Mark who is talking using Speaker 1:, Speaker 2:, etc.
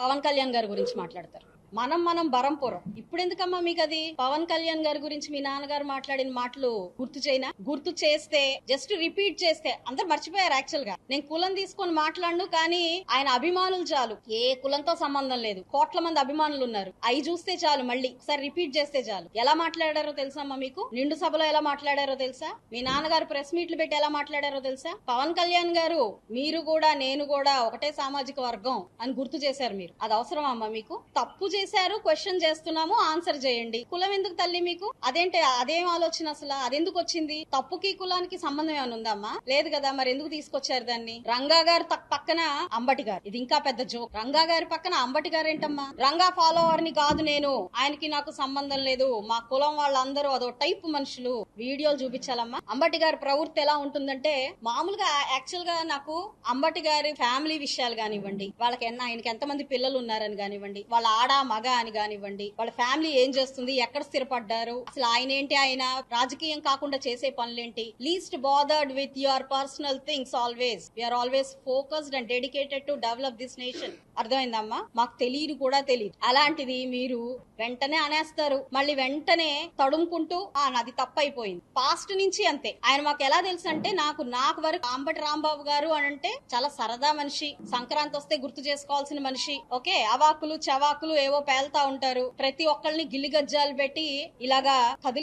Speaker 1: పవన్ కళ్యాణ్ గారి గురించి మాట్లాడతారు. మనం బరంపురం. ఇప్పుడు ఎందుకమ్మా మీకు అది? పవన్ కళ్యాణ్ గారి గురించి మీ నాన్నగారు మాట్లాడిన మాటలు గుర్తు చేస్తే జస్ట్ రిపీట్ చేస్తే అందరు మర్చిపోయారు. యాక్చువల్ గా నేను కులం తీసుకొని మాట్లాడను, కానీ ఆయన అభిమానులు చాలు. ఏ కులంతో సంబంధం లేదు, కోట్ల మంది అభిమానులు ఉన్నారు. అవి చూస్తే చాలు, మళ్ళీ ఒకసారి రిపీట్ చేస్తే చాలు. ఎలా మాట్లాడారో తెలుసమ్మా మీకు? నిండు సభలో ఎలా మాట్లాడారో తెలుసా? మీ నాన్నగారు ప్రెస్ మీట్లు పెట్టి ఎలా మాట్లాడారో తెలుసా? పవన్ కళ్యాణ్ గారు మీరు కూడా నేను కూడా ఒకటే సామాజిక వర్గం అని గుర్తు చేశారు. మీరు అది అవసరం అమ్మా మీకు? తప్పు చేశారు, క్వశ్చన్ చేస్తున్నాము, ఆన్సర్ చేయండి. కులం ఎందుకు తల్లి మీకు? అదేంటి, అదేం ఆలోచన అసలు? అదెందుకు వచ్చింది? తప్పుకి కులానికి సంబంధం ఏమైనా ఉందమ్మా? లేదు కదా, మరి ఎందుకు తీసుకొచ్చారు దాన్ని? రంగా గారు పక్కన అంబటి గారు, ఇది ఇంకా పెద్ద జోక్. రంగా గారి పక్కన అంబటి గారు ఏంటమ్మా? రంగా ఫాలోవర్ ని కాదు నేను, ఆయనకి నాకు సంబంధం లేదు, మా కులం వాళ్ళందరూ అదో టైప్ మనుషులు. వీడియోలు చూపించాలమ్మా. అంబటి గారి ప్రవృత్తి ఎలా ఉంటుందంటే, మామూలుగా యాక్చువల్ గా నాకు అంబటి గారి ఫ్యామిలీ విషయాలు కానివ్వండి, ఆయనకి ఎంతమంది పిల్లలు ఉన్నారని కానివ్వండి, వాళ్ళ ఆడ మగ అని కానివ్వండి, వాళ్ళ ఫ్యామిలీ ఏం చేస్తుంది, ఎక్కడ స్థిరపడ్డారు, అసలు ఆయన ఏంటి, ఆయన రాజకీయం కాకుండా చేసే పనులేంటి, least bothered with your personal things. Always we are always focused and dedicated to develop this nation. అర్థమైందమ్మా? మాకు తెలియదు కూడా తెలియదు. అలాంటిది మీరు వెంటనే అనేస్తారు, మళ్ళీ వెంటనే తడుముకుంటూ నాది తప్పైపోయింది. పాస్ట్ నుంచి అంతే. ఆయన మాకు ఎలా తెలుసు అంటే, నాకు వరకు అంబటి రాంబాబు గారు అని అంటే చాలా సరదా మనిషి, సంక్రాంతి వస్తే గుర్తు చేసుకోవాల్సిన మనిషి. ఓకే, అవాకులు చవాకులు ఏవో పేల్తా ఉంటారు, ప్రతి ఒక్కళ్ళని గిల్లి గజ్జాలు పెట్టి ఇలాగా కదిలి